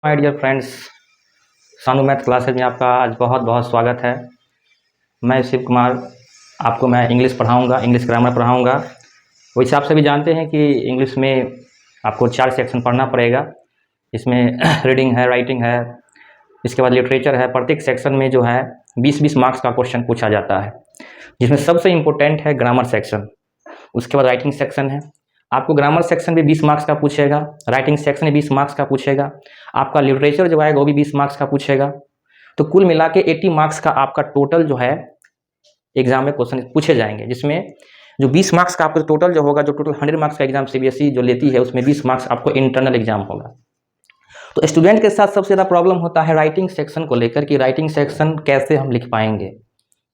My dear friends, सानू math classes में आपका आज बहुत बहुत स्वागत है। मैं शिव कुमार, आपको मैं इंग्लिश पढ़ाऊंगा, इंग्लिश ग्रामर पढ़ाऊंगा। वैसे आप सभी जानते हैं कि इंग्लिश में आपको 4 सेक्शन पढ़ना पड़ेगा। इसमें रीडिंग है, राइटिंग है, इसके बाद लिटरेचर है। प्रत्येक सेक्शन में जो है 20-20 मार्क्स का क्वेश्चन पूछा जाता है, जिसमें सबसे इम्पोर्टेंट है ग्रामर सेक्शन। उसके बाद राइटिंग सेक्शन है, आपको ग्रामर सेक्शन भी 20 मार्क्स का पूछेगा, राइटिंग सेक्शन भी 20 मार्क्स का पूछेगा, आपका लिटरेचर जो आएगा वो भी 20 मार्क्स का पूछेगा। तो कुल मिला के 80 मार्क्स का आपका टोटल जो है एग्जाम में क्वेश्चन पूछे जाएंगे, जिसमें जो 20 मार्क्स का आपका टोटल जो होगा, जो टोटल 100 मार्क्स का एग्जाम सीबीएसई जो लेती है, उसमें 20 मार्क्स आपको इंटरनल एग्जाम होगा। तो स्टूडेंट के साथ सबसे ज़्यादा प्रॉब्लम होता है राइटिंग सेक्शन को लेकर कि राइटिंग सेक्शन कैसे हम लिख पाएंगे,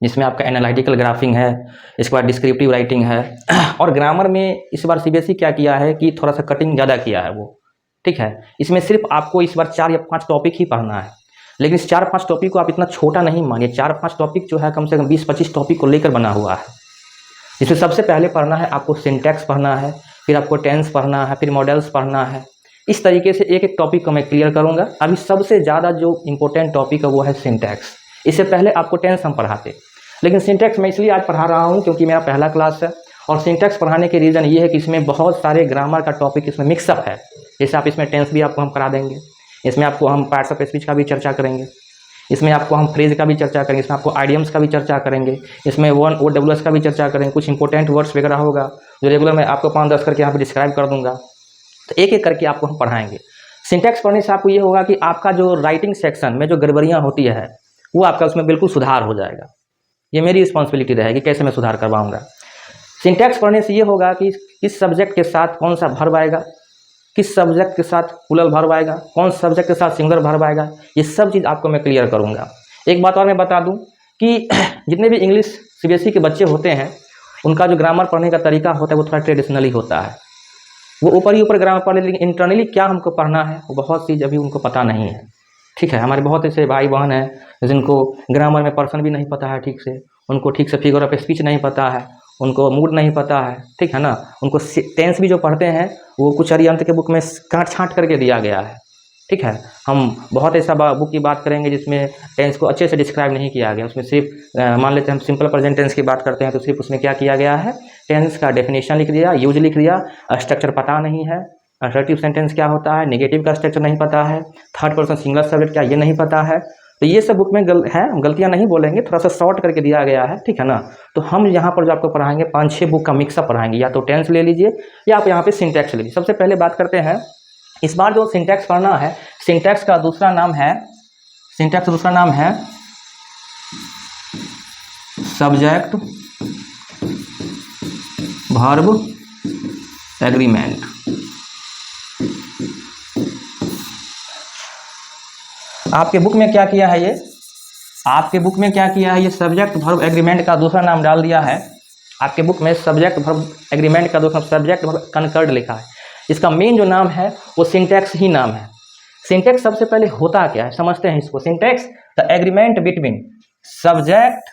जिसमें आपका एनालिटिकल ग्राफिंग है, इसके बाद डिस्क्रिप्टिव राइटिंग है। और ग्रामर में इस बार सीबीएसई क्या किया है कि थोड़ा सा कटिंग ज़्यादा किया है वो, ठीक है। इसमें सिर्फ आपको इस बार 4 या 5 टॉपिक ही पढ़ना है, लेकिन इस 4-5 टॉपिक को आप इतना छोटा नहीं मानिए। 4-5 टॉपिक जो है कम से कम 20-25 टॉपिक को लेकर बना हुआ है। इसमें सबसे पहले पढ़ना है आपको सिंटैक्स पढ़ना है, फिर आपको टेंस पढ़ना है, फिर मॉडल्स पढ़ना है। इस तरीके से एक एक टॉपिक को मैं क्लियर करूँगा। अभी सबसे ज़्यादा जो इम्पोर्टेंट टॉपिक है वो है सिंटैक्स। इससे पहले आपको टेंस हम पढ़ाते, लेकिन सिंटैक्स मैं इसलिए आज पढ़ा रहा हूँ क्योंकि मेरा पहला क्लास है। और सिंटैक्स पढ़ाने के रीज़न ये है कि इसमें बहुत सारे ग्रामर का टॉपिक इसमें मिक्सअप है। जैसे आप इसमें टेंस भी आपको हम करा देंगे, इसमें आपको हम पार्ट्स ऑफ स्पीच का भी चर्चा करेंगे, इसमें आपको हम फ्रेज का भी चर्चा करेंगे, इसमें आपको आइडियम्स का भी चर्चा करेंगे, इसमें OWS का भी चर्चा करेंगे। कुछ इंपॉर्टेंट वर्ड्स वगैरह होगा जो रेगुलर मैं आपको 5-10 करके यहाँ पर डिस्क्राइब कर दूंगा। तो एक एक करके आपको हम पढ़ाएंगे। सिंटैक्स पढ़ने से आपको ये होगा कि आपका जो राइटिंग सेक्शन में जो गड़बड़ियाँ होती है वो आपका उसमें बिल्कुल सुधार हो जाएगा। ये मेरी रिस्पॉन्सिबिलिटी रहेगी कैसे मैं सुधार करवाऊंगा। सिंटैक्स पढ़ने से ये होगा कि किस सब्जेक्ट के साथ कौन सा वर्ब आएगा, किस सब्जेक्ट के साथ प्लूरल वर्ब आएगा, कौन सब्जेक्ट के साथ सिंगुलर वर्ब आएगा, ये सब चीज़ आपको मैं क्लियर करूंगा। एक बात और मैं बता दूं कि जितने भी इंग्लिश सीबीएसई के बच्चे होते हैं, उनका जो ग्रामर पढ़ने का तरीका होता है वो थोड़ा ट्रेडिशनली होता है। वो ऊपर ही ऊपर ग्रामर पढ़ लेते, लेकिन इंटरनली क्या हमको पढ़ना है वो बहुत चीज़ अभी उनको पता नहीं है, ठीक है। हमारे बहुत ऐसे भाई बहन हैं जिनको ग्रामर में पर्सन भी नहीं पता है ठीक से, उनको ठीक से फिगर ऑफ स्पीच नहीं पता है, उनको मूड नहीं पता है, ठीक है ना। उनको टेंस भी जो पढ़ते हैं वो कुछ अरिहंत के बुक में काट छाँट करके दिया गया है, ठीक है। हम बहुत ऐसा बुक की बात करेंगे जिसमें टेंस को अच्छे से डिस्क्राइब नहीं किया गया। उसमें सिर्फ मान लेते हैं हम सिंपल प्रेजेंट टेंस की बात करते हैं तो सिर्फ उसमें क्या किया गया है, टेंस का डेफिनेशन लिख दिया, यूज लिख दिया, स्ट्रक्चर पता नहीं है, असर्टिव सेंटेंस क्या होता है, नेगेटिव का स्ट्रक्चर नहीं पता है, थर्ड पर्सन सिंगुलर सब्जेक्ट क्या ये नहीं पता है। तो ये सब बुक में गलतियां नहीं बोलेंगे, थोड़ा सा शॉर्ट करके दिया गया है, ठीक है ना। तो हम यहाँ पर जो आपको पढ़ाएंगे 5-6 बुक का मिक्सअप पढ़ाएंगे, या तो टेंस ले लीजिए या आप यहाँ पे सिंटैक्स ले लीजिए। सबसे पहले बात करते हैं इस बार जो सिंटैक्स पढ़ना है, सिंटैक्स का दूसरा नाम है सब्जेक्ट वर्ब एग्रीमेंट। आपके बुक में क्या किया है ये सब्जेक्ट वर्ब एग्रीमेंट का दूसरा नाम डाल दिया है। आपके बुक में सब्जेक्ट वर्ब एग्रीमेंट का दूसरा सब्जेक्ट वर्ब कनकर्ड लिखा है। इसका मेन जो नाम है वो सिंटैक्स ही नाम है। सिंटैक्स सबसे पहले होता क्या है समझते हैं इसको। Syntax the agreement between subject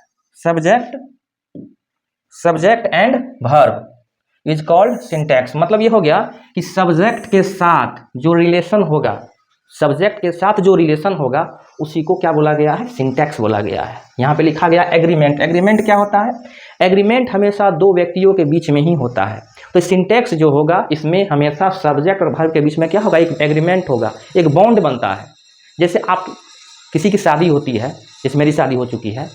and verb is called syntax. मतलब ये हो गया कि सब्जेक्ट के साथ जो रिलेशन होगा उसी को क्या बोला गया है, सिंटैक्स बोला गया है। यहाँ पे लिखा गया एग्रीमेंट। एग्रीमेंट क्या होता है, एग्रीमेंट हमेशा दो व्यक्तियों के बीच में ही होता है। तो सिंटैक्स जो होगा इसमें हमेशा सब्जेक्ट और वर्ब के बीच में क्या होगा, एक एग्रीमेंट होगा, एक बॉन्ड बनता है। जैसे आप किसी की शादी होती है, जैसे मेरी शादी हो चुकी है,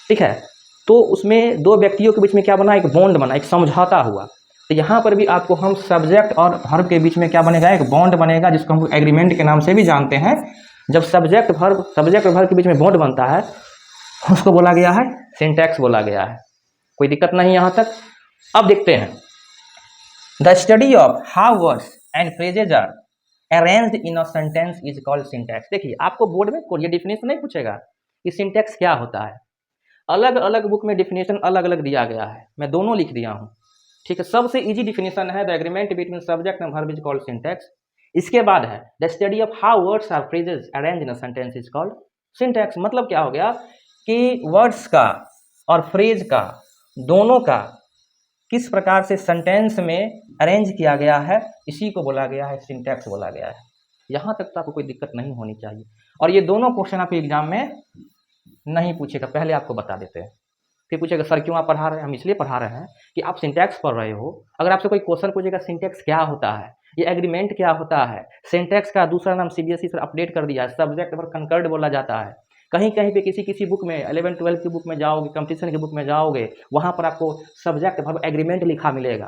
ठीक है, तो उसमें दो व्यक्तियों के बीच में क्या बना, एक बॉन्ड बना, एक समझौता हुआ। तो यहाँ पर भी आपको हम सब्जेक्ट और वर्ब के बीच में क्या बनेगा, एक बॉन्ड बनेगा, जिसको हम एग्रीमेंट के नाम से भी जानते हैं। जब सब्जेक्ट और वर्ब के बीच में बॉन्ड बनता है उसको बोला गया है सिंटैक्स बोला गया है। कोई दिक्कत नहीं यहाँ तक। अब देखते हैं the study of how words and phrases are arranged in a sentence is called syntax. देखिए आपको बोर्ड में कोई डिफिनेशन नहीं पूछेगा कि सिंटैक्स क्या होता है। अलग अलग बुक में डिफिनेशन अलग अलग दिया गया है, मैं दोनों लिख दिया हूँ, ठीक है। सबसे इजी डिफिनेशन है the agreement between subject and verb is called syntax. इसके बाद है the study of how words are phrases arrange in a sentence is called syntax. मतलब क्या हो गया कि वर्ड्स का और फ्रेज का दोनों का किस प्रकार से सेंटेंस में अरेंज किया गया है, इसी को बोला गया है सिंटैक्स बोला गया है। यहाँ तक तो आपको कोई दिक्कत नहीं होनी चाहिए। और ये दोनों क्वेश्चन आपको एग्जाम में नहीं पूछेगा, पहले आपको बता देते हैं। फिर पूछेगा सर क्यों आप पढ़ा रहे हैं? हम इसलिए पढ़ा रहे हैं कि आप सिंटैक्स पढ़ रहे हो। अगर आपसे कोई क्वेश्चन पूछेगा सिंटैक्स क्या होता है, ये एग्रीमेंट क्या होता है, सिंटैक्स का दूसरा नाम सीबीएसई सर अपडेट कर दिया है, सब्जेक्ट वर्ब कंकर्ड बोला जाता है। कहीं कहीं पे किसी बुक में 11 12 की बुक में जाओगे, कंपटीशन की बुक में जाओगे, वहाँ पर आपको सब्जेक्ट वर्ब एग्रीमेंट लिखा मिलेगा।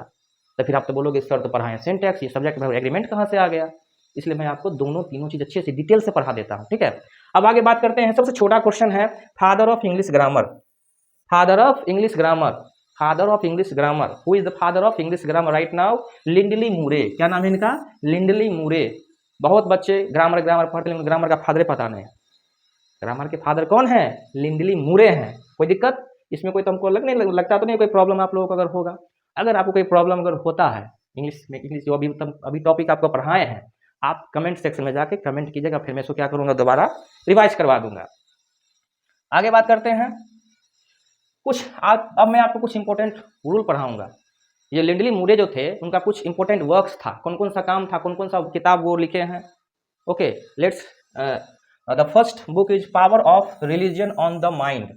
तो फिर आप तो बोलोगे सर तो पढ़ाएं सिंटैक्स, ये सब्जेक्ट वर्ब एग्रीमेंट कहाँ से आ गया? इसलिए मैं आपको दोनों तीनों चीज़ अच्छे से डिटेल से पढ़ा देता हूँ, ठीक है। अब आगे बात करते हैं। सबसे छोटा क्वेश्चन है, father of English grammar. Father of English grammar, father of English grammar, who is the father of English grammar right now? Lindley Murray. क्या नाम है इनका? लिंडली मूरे। बहुत बच्चे ग्रामर पढ़ते हैं, ग्रामर का फादर पता नहीं है। ग्रामर के फादर कौन है? लिंडली मूरे हैं। कोई दिक्कत इसमें? कोई तुमको लगता तो नहीं कोई प्रॉब्लम आप लोगों को अगर होगा? अगर आपको कोई प्रॉब्लम अगर होता है इंग्लिश में, इंग्लिश जो अभी टॉपिक आपको पढ़ाए हैं, आप कमेंट सेक्शन में जाके कमेंट कीजिएगा, फिर मैं इसको क्या करूँगा, दोबारा रिवाइज करवा दूंगा। आगे बात करते हैं कुछ। अब मैं आपको कुछ इंपॉर्टेंट रूल पढ़ाऊंगा। ये लिंडली मूरे जो थे उनका कुछ इंपॉर्टेंट वर्क्स था, कौन कौन सा काम था, कौन कौन सा किताब वो लिखे हैं। Okay, let's the first book is power of religion on the mind.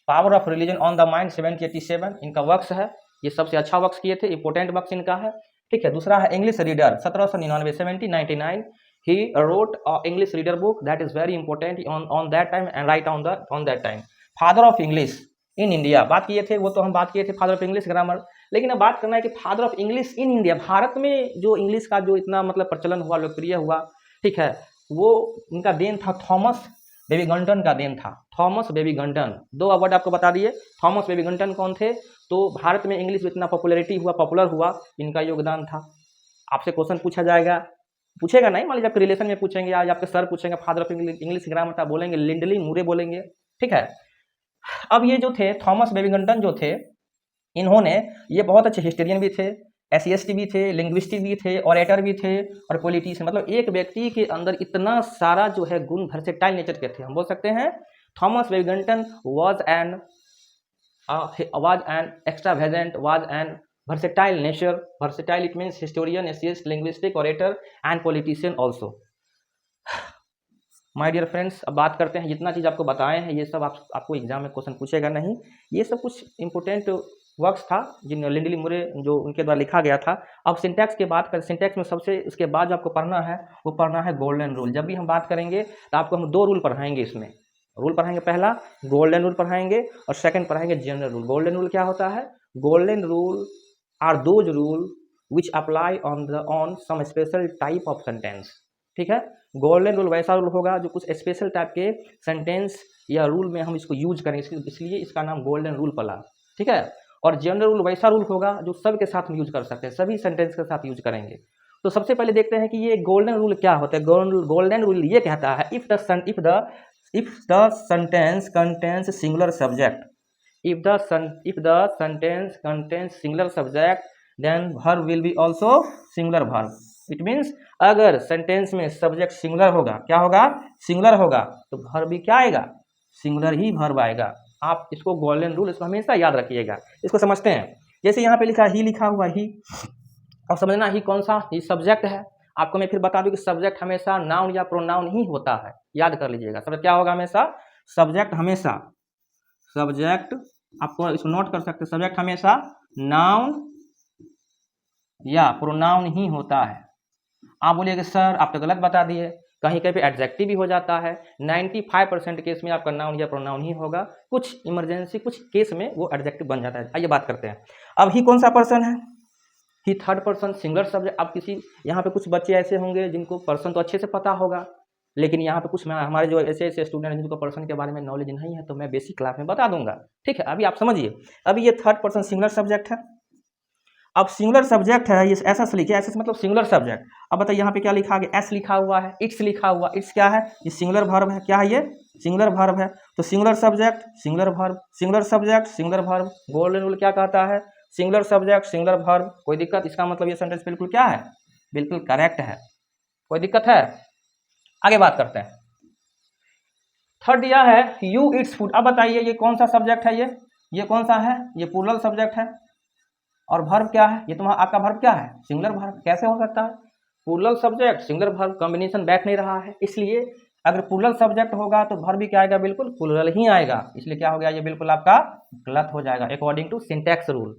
Power of religion on the mind 1787 इनका वर्क्स है। ये सबसे अच्छा वर्क्स किए थे, इंपॉर्टेंट वर्क्स इनका है, ठीक है। दूसरा है English reader 1799 1799 he wrote English reader book that is very important on that time and right on that time. Father of English in India बात किए थे, वो तो हम बात किए थे फादर ऑफ इंग्लिश ग्रामर। लेकिन अब बात करना है कि father of English in India, Bharat में जो इंग्लिश का जो इतना मतलब प्रचलन हुआ, लोकप्रिय हुआ, ठीक है, वो इनका देन था थॉमस बेबीगंटन का देन था। थॉमस बेबीगंटन, दो अवार्ड आपको बता दिए। थॉमस बेबीगंटन कौन थे? तो भारत में इंग्लिश इतना पॉपुलरिटी हुआ, पॉपुलर हुआ, इनका योगदान था। आपसे क्वेश्चन पूछा जाएगा, पूछेगा नहीं, मान लीजिए आपके रिलेशन में पूछेंगे, आज आपके सर पूछेंगे फादर ऑफ इंग्लिश ग्रामर, आप बोलेंगे लिंडली मूरे बोलेंगे, ठीक है। अब ये जो थे थॉमस बेबीगंटन जो थे, इन्होंने ये बहुत अच्छे हिस्टोरियन भी थे, SCST भी थे, लिंग्विस्टिक भी थे, ऑरेटर भी थे और पॉलिटिशियन। मतलब एक व्यक्ति के अंदर इतना सारा जो है गुण, वर्सेटाइल नेचर के थे। हम बोल सकते हैं Thomas बेबीगंटन was an extravagant, was an versatile nature. Versatile it means historian, essayist, linguistic, orator and politician also. My dear friends, अब बात करते हैं, जितना चीज़ आपको बताए हैं ये सब आपको एग्जाम में क्वेश्चन पूछेगा नहीं। ये सब कुछ इंपॉर्टेंट वर्क्स था जिन लिंडली मूरे जो उनके द्वारा लिखा गया था। अब सिंटैक्स की बात करें, सिंटैक्स में सबसे इसके बाद जो आपको पढ़ना है वो पढ़ना है गोल्डन रूल। जब भी हम बात करेंगे तो आपको हम दो रूल पढ़ाएंगे, इसमें रूल पढ़ाएंगे, पहला गोल्डन रूल पढ़ाएंगे और सेकंड पढ़ाएंगे जनरल रूल। गोल्डन रूल क्या होता है? Golden rule are those rule which apply on some special type of sentence, ठीक है। गोल्डन रूल वैसा रूल होगा जो कुछ स्पेशल टाइप के सेंटेंस या रूल में हम इसको यूज करेंगे, इसलिए इसका नाम गोल्डन रूल पड़ा, ठीक है। और जनरल रूल वैसा रूल होगा जो सबके साथ हम यूज कर सकते हैं, सभी सेंटेंस के साथ यूज करेंगे। तो सबसे पहले देखते हैं कि ये गोल्डन रूल क्या होता है। गोल्डन रूल ये कहता है if the sentence contains singular subject, if the sentence contains singular subject then verb will be also singular verb. It means अगर सेंटेंस में सब्जेक्ट सिंगुलर होगा, क्या होगा? सिंगुलर होगा, तो वर्ब भी क्या आएगा? सिंगुलर ही वर्ब आएगा। आप इसको गोल्डन रूल इसको हमेशा याद रखिएगा। इसको समझते हैं, जैसे यहाँ पे लिखा ही, लिखा हुआ ही, और समझना ही कौन सा, ये सब्जेक्ट है। आपको मैं फिर बता दूं कि सब्जेक्ट हमेशा नाउन या प्रोनाउन ही होता है, याद कर लीजिएगा। सब्जेक्ट क्या होगा? हमेशा सब्जेक्ट, हमेशा सब्जेक्ट, आपको इसको नोट कर सकते हैं, सब्जेक्ट हमेशा नाउन या प्रोनाउन ही होता है। आप बोलिएगा सर आप तो गलत बता दिए, कहीं कहीं पे एडजेक्टिव भी हो जाता है। 95% केस में आपका नाउन या प्रोनाउन ही होगा, कुछ इमरजेंसी कुछ केस में वो एडजेक्टिव बन जाता है। आइए बात करते हैं। अब ही कौन सा पर्सन है? ही थर्ड पर्सन सिंगुलर सब्जेक्ट। अब किसी यहाँ पे कुछ बच्चे ऐसे होंगे जिनको पर्सन तो अच्छे से पता होगा, लेकिन यहाँ पे कुछ हमारे जो ऐसे स्टूडेंट हैं जिनको पर्सन के बारे में नॉलेज नहीं है, तो मैं बेसिक क्लास में बता दूंगा, ठीक है। अभी आप समझिए, अभी ये थर्ड पर्सन सिंगुलर सब्जेक्ट है। अब सिंगुलर सब्जेक्ट है, ये ऐसा से लिखिए, ऐसा मतलब सिंगुलर सब्जेक्ट। अब बताइए यहाँ पे क्या लिखा है? एस लिखा हुआ है, इट्स लिखा हुआ, इट्स क्या है? ये सिंगुलर वर्ब है। क्या है ये? सिंगुलर वर्ब है। तो singular subject, singular verb, singular subject, singular verb. Golden rule क्या कहता है? Singular subject, singular verb. कोई दिक्कत? इसका मतलब ये सेंटेंस बिल्कुल क्या है? बिल्कुल करेक्ट है। कोई दिक्कत है? आगे बात करते हैं। थर्ड दिया है यू इट्स फूड। अब बताइए ये कौन सा सब्जेक्ट है? ये कौन सा है? ये प्लूरल सब्जेक्ट है। और वर्ब क्या है? ये तुम्हारा आपका वर्ब क्या है? Singular verb. कैसे हो सकता है? Plural subject singular verb combination बैठ नहीं रहा है, इसलिए अगर प्लूरल सब्जेक्ट होगा तो वर्ब भी क्या आएगा, बिल्कुल प्लूरल ही आएगा। इसलिए क्या हो गया, ये बिल्कुल आपका गलत हो जाएगा according to syntax rule.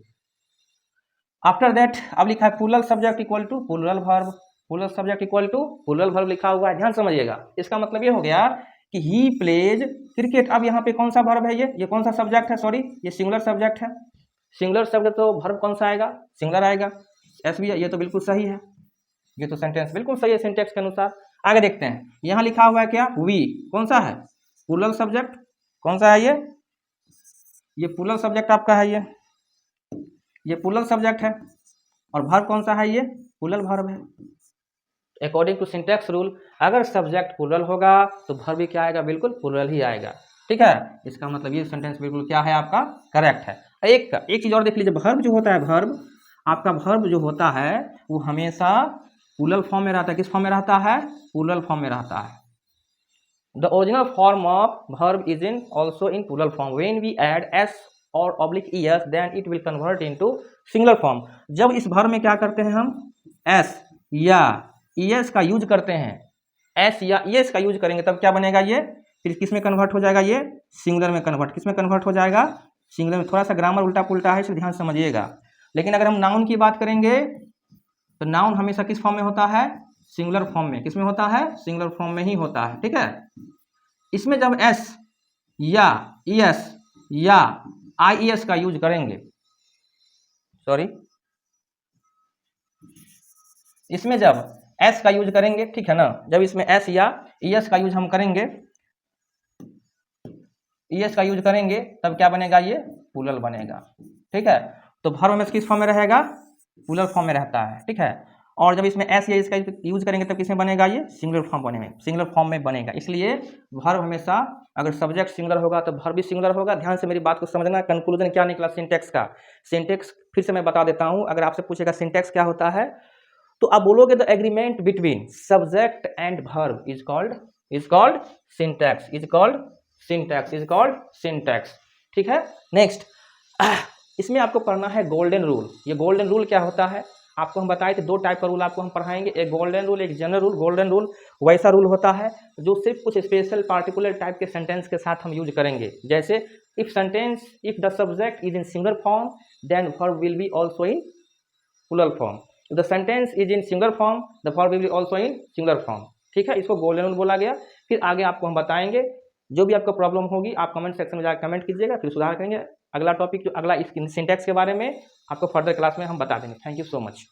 After that अब लिखा है plural subject equal to plural verb, plural subject equal to plural verb लिखा हुआ है, ध्यान समझिएगा। इसका मतलब ये हो गया कि ही प्लेज क्रिकेट। अब यहाँ पे कौन सा वर्ब है, ये कौन सा सब्जेक्ट है, सॉरी ये सिंगुलर सब्जेक्ट है। सिंगुलर सब्जेक्ट तो वर्ब कौन सा आएगा, सिंगुलर आएगा। एस भी ये तो बिल्कुल सही है, ये तो सेंटेंस बिल्कुल सही है सिंटेक्स के अनुसार। आगे देखते हैं, यहाँ लिखा हुआ है क्या, वी, कौन सा है, प्लूरल सब्जेक्ट, कौन सा है ये प्लूरल सब्जेक्ट आपका है, ये प्लूरल सब्जेक्ट है। और वर्ब कौन सा है, ये प्लूरल वर्ब है। अकॉर्डिंग टू सिंटैक्स रूल अगर सब्जेक्ट प्लूरल होगा तो वर्ब भी क्या आएगा, बिल्कुल प्लूरल ही आएगा। ठीक है, इसका मतलब ये सेंटेंस बिल्कुल क्या है आपका, करेक्ट है। एक चीज और देख लीजिए, वर्ब जो होता है, वर्ब आपका वर्ब जो होता है वो हमेशा प्लूरल फॉर्म में रहता है। किस फॉर्म में रहता है, प्लूरल फॉर्म में रहता है। The original form of verb is in also in plural form. When we add S और oblique ES then it will convert into singular form. जब इस वर्ब में क्या करते हैं हम, एस या ईएस का यूज करते हैं, एस या ईएस का यूज करेंगे तब क्या बनेगा, ये फिर किस में कन्वर्ट हो जाएगा, ये सिंगुलर में कन्वर्ट, किस में कन्वर्ट हो जाएगा, सिंगुलर में। थोड़ा सा ग्रामर उल्टा पुल्टा है, इसलिए ध्यान समझिएगा। लेकिन अगर हम नाउन की बात करेंगे तो नाउन हमेशा किस फॉर्म में होता है, सिंगुलर फॉर्म में। किस में होता है, सिंगुलर फॉर्म में ही होता है। ठीक है, इसमें जब एस या ईएस या आईईएस का यूज करेंगे, सॉरी इसमें जब एस का यूज करेंगे, ठीक है ना, जब इसमें एस या ईएस का यूज हम करेंगे, ईएस का यूज करेंगे तब क्या बनेगा, ये प्लूरल बनेगा। ठीक है, तो वर्ब में किस फॉर्म में रहेगा, प्लूरल फॉर्म में रहता है। ठीक है, और जब इसमें एस या इसका यूज करेंगे तब किसमें बनेगा, ये सिंगुलर फॉर्म बनेगा, सिंगुलर फॉर्म में बनेगा। इसलिए वर्ब हमेशा अगर सब्जेक्ट सिंगुलर होगा तो वर्ब भी सिंगुलर होगा। ध्यान से मेरी बात को समझना। कंक्लूजन क्या निकला सिंटेक्स का, सिंटेक्स फिर से मैं बता देता हूं। अगर आपसे पूछेगा सिंटेक्स क्या होता है तो आप बोलोगे the agreement between subject and verb is called syntax, is called syntax. ठीक है, नेक्स्ट इसमें आपको पढ़ना है गोल्डन रूल। ये गोल्डन रूल क्या होता है, आपको हम बताए थे दो टाइप का रूल आपको हम पढ़ाएंगे, एक गोल्डन रूल, एक जनरल रूल। गोल्डन रूल वैसा रूल होता है जो सिर्फ कुछ स्पेशल पार्टिकुलर टाइप के सेंटेंस के साथ हम यूज करेंगे। जैसे if the subject is in singular form then verb will be also in plural form. The sentence is in singular form the verb will be also in singular form. ठीक है, इसको golden rule बोला गया। फिर आगे आपको हम बताएंगे, जो भी आपको प्रॉब्लम होगी आप कमेंट सेक्शन में जाकर कमेंट कीजिएगा, फिर सुधार करेंगे। अगला टॉपिक जो अगला इस सिंटैक्स के बारे में आपको फर्दर क्लास में हम बता देंगे। Thank you so much.